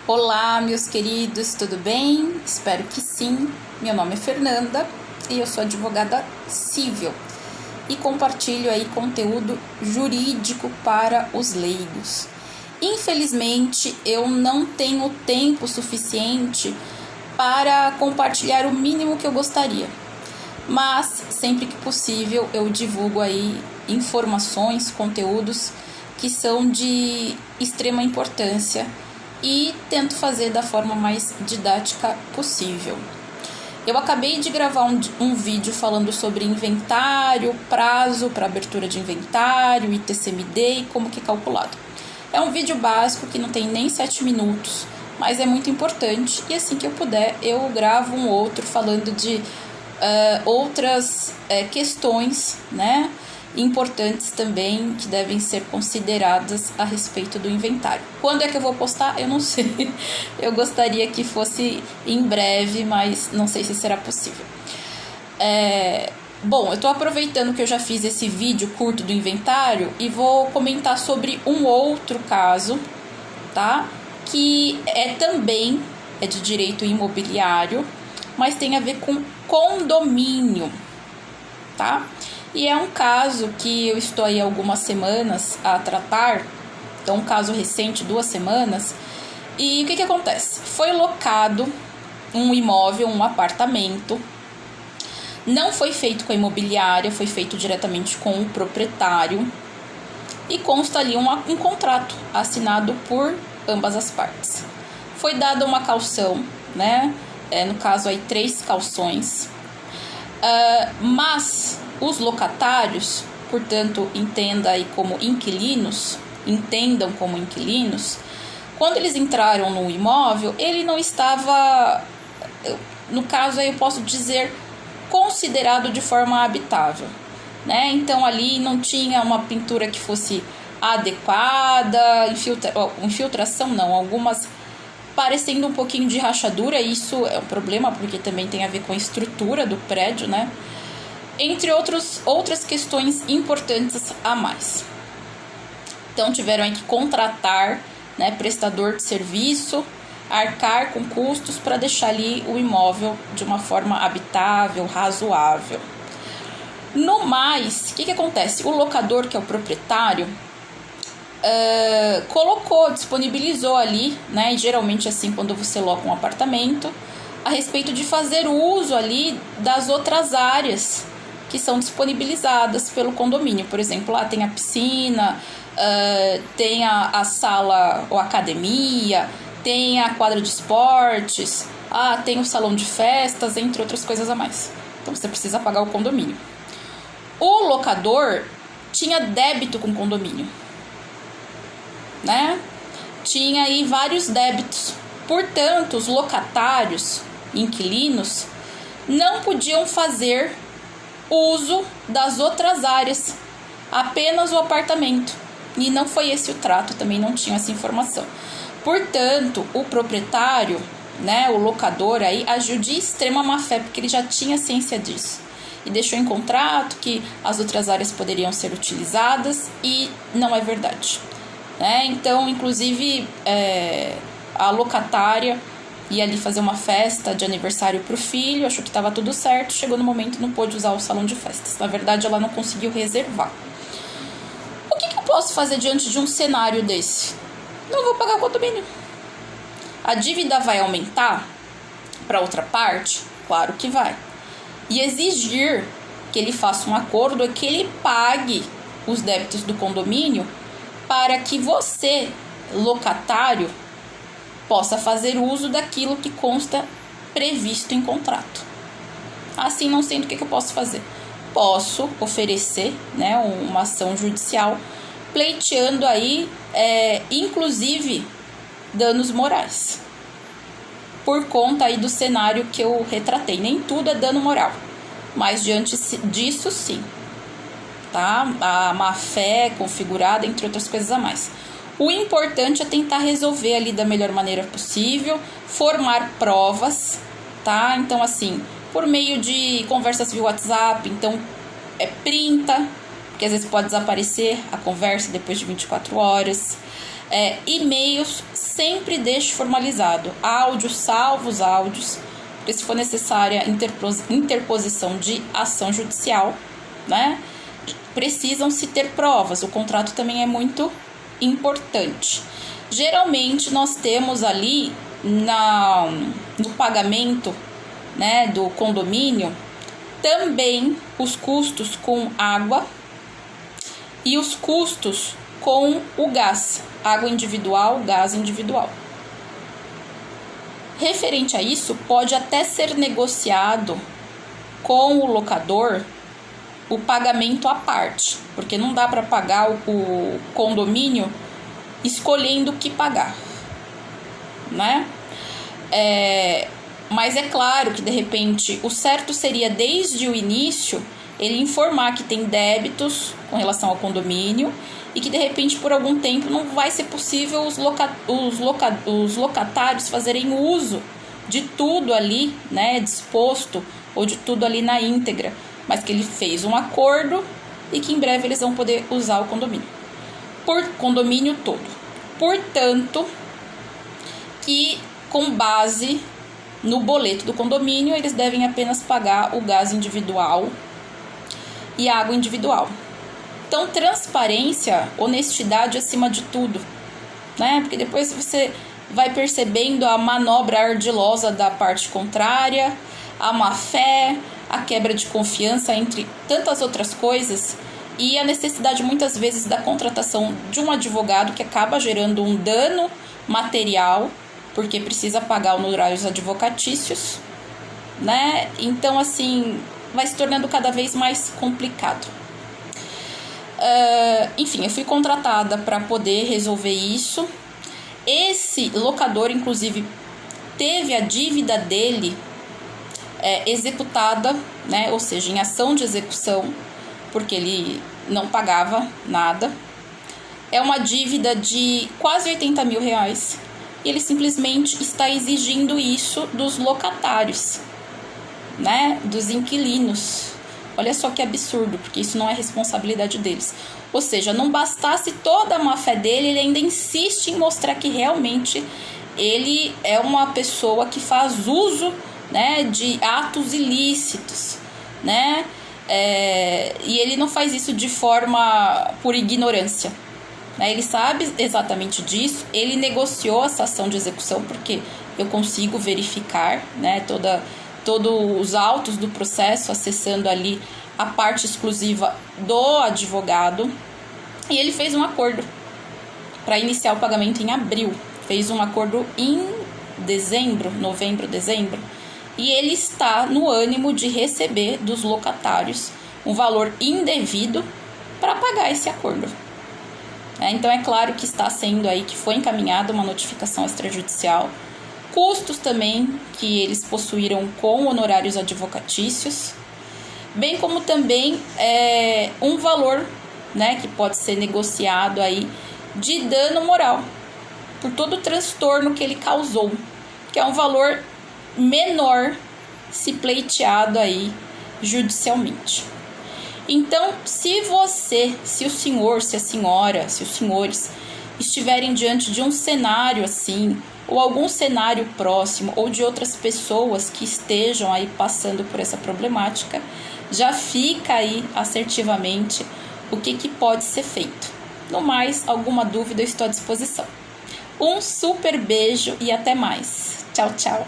Olá, meus queridos, tudo bem? Espero que sim. Meu nome é Fernanda e eu sou advogada civil e compartilho aí conteúdo jurídico para os leigos. Infelizmente, eu não tenho tempo suficiente para compartilhar o mínimo que eu gostaria, mas sempre que possível eu divulgo aí informações, conteúdos que são de extrema importância e tento fazer da forma mais didática possível. Eu acabei de gravar um vídeo falando sobre inventário, prazo para abertura de inventário, ITCMD e como que é calculado. É um vídeo básico que não tem nem 7 minutos, mas é muito importante e assim que eu puder eu gravo um outro falando de outras questões, né, importantes também que devem ser consideradas a respeito do inventário. Quando é que eu vou postar? Eu não sei. Eu gostaria que fosse em breve, mas não sei se será possível. Bom, eu estou aproveitando que eu já fiz esse vídeo curto do inventário e vou comentar sobre um outro caso, tá? Que também é de direito imobiliário, mas tem a ver com condomínio, tá? E é um caso que eu estou aí algumas semanas a tratar, então um caso recente, 2 semanas, e o que acontece? Foi locado um imóvel, um apartamento, não foi feito com a imobiliária, foi feito diretamente com o proprietário, e consta ali um contrato assinado por ambas as partes. Foi dada uma caução, né? No caso aí 3 cauções, mas os locatários, portanto, entendam como inquilinos, quando eles entraram no imóvel, ele não estava, no caso aí eu posso dizer, considerado de forma habitável, né? Então ali não tinha uma pintura que fosse adequada, infiltração não, algumas parecendo um pouquinho de rachadura, isso é um problema porque também tem a ver com a estrutura do prédio, né? Entre outras questões importantes a mais. Então tiveram aí que contratar, né, prestador de serviço, arcar com custos para deixar ali o imóvel de uma forma habitável, razoável. No mais, o que acontece? O locador, que é o proprietário, disponibilizou ali, né, e geralmente assim quando você loca um apartamento, a respeito de fazer uso ali das outras áreas que são disponibilizadas pelo condomínio. Por exemplo, lá tem a piscina, tem a sala ou academia, tem a quadra de esportes, tem o salão de festas, entre outras coisas a mais. Então você precisa pagar o condomínio. O locador tinha débito com o condomínio, né? Tinha aí vários débitos. Portanto, os locatários, inquilinos, não podiam fazer uso das outras áreas, apenas o apartamento. E não foi esse o trato, também não tinha essa informação. Portanto, o proprietário, né, o locador aí, agiu de extrema má-fé, porque ele já tinha ciência disso. E deixou em contrato que as outras áreas poderiam ser utilizadas e não é verdade. Então, inclusive, a locatária ia ali fazer uma festa de aniversário para o filho, achou que estava tudo certo, chegou no momento e não pôde usar o salão de festas. Na verdade, ela não conseguiu reservar. O que eu posso fazer diante de um cenário desse? Não vou pagar o condomínio. A dívida vai aumentar para outra parte? Claro que vai. E exigir que ele faça um acordo, que ele pague os débitos do condomínio para que você, locatário, possa fazer uso daquilo que consta previsto em contrato. Assim, não sendo, o que eu posso fazer? Posso oferecer, né, uma ação judicial pleiteando aí, inclusive, danos morais. Por conta aí do cenário que eu retratei. Nem tudo é dano moral, mas diante disso, sim. Tá? A má-fé configurada, entre outras coisas a mais. O importante é tentar resolver ali da melhor maneira possível, formar provas, tá? Então, assim, por meio de conversas via WhatsApp, então, printa, porque às vezes pode desaparecer a conversa depois de 24 horas. E-mails, sempre deixe formalizado. Áudios, salvo os áudios, porque se for necessária interposição de ação judicial, né? Precisam-se ter provas. O contrato também é muito importante. Geralmente nós temos ali no pagamento, né, do condomínio também os custos com água e os custos com o gás, água individual, gás individual. Referente a isso, pode até ser negociado com o locador o pagamento à parte, porque não dá para pagar o condomínio escolhendo o que pagar, né? Mas é claro que, de repente, o certo seria, desde o início, ele informar que tem débitos com relação ao condomínio e que, de repente, por algum tempo, não vai ser possível os locatários fazerem uso de tudo ali, né, disposto, ou de tudo ali na íntegra, mas que ele fez um acordo e que em breve eles vão poder usar o condomínio. Por condomínio todo. Portanto, que com base no boleto do condomínio, eles devem apenas pagar o gás individual e a água individual. Então, transparência, honestidade acima de tudo, né? Porque depois você vai percebendo a manobra ardilosa da parte contrária, a má-fé, a quebra de confiança, entre tantas outras coisas, e a necessidade muitas vezes da contratação de um advogado que acaba gerando um dano material, porque precisa pagar honorários advocatícios, né? Então, assim, vai se tornando cada vez mais complicado. Enfim, eu fui contratada para poder resolver isso. Esse locador, inclusive, teve a dívida dele executada, né? Ou seja, em ação de execução, porque ele não pagava nada. É uma dívida de quase 80 mil reais. E ele simplesmente está exigindo isso dos locatários, né? Dos inquilinos. Olha só que absurdo, porque isso não é responsabilidade deles. Ou seja, não bastasse toda a má-fé dele, ele ainda insiste em mostrar que realmente ele é uma pessoa que faz uso, né, de atos ilícitos, né? E ele não faz isso de forma por ignorância. Ele sabe exatamente disso, ele negociou essa ação de execução, porque eu consigo verificar, né, todos os autos do processo, acessando ali a parte exclusiva do advogado, e ele fez um acordo para iniciar o pagamento em abril, fez um acordo em novembro, dezembro, e ele está no ânimo de receber dos locatários um valor indevido para pagar esse acordo. Então é claro que está sendo aí, que foi encaminhada uma notificação extrajudicial, custos também que eles possuíram com honorários advocatícios, bem como também um valor, né, que pode ser negociado aí de dano moral, por todo o transtorno que ele causou, que é um valor menor se pleiteado aí judicialmente. Então, se o senhor, se a senhora, se os senhores estiverem diante de um cenário assim, ou algum cenário próximo, ou de outras pessoas que estejam aí passando por essa problemática, já fica aí assertivamente o que pode ser feito. No mais, alguma dúvida, eu estou à disposição. Um super beijo e até mais. Tchau, tchau.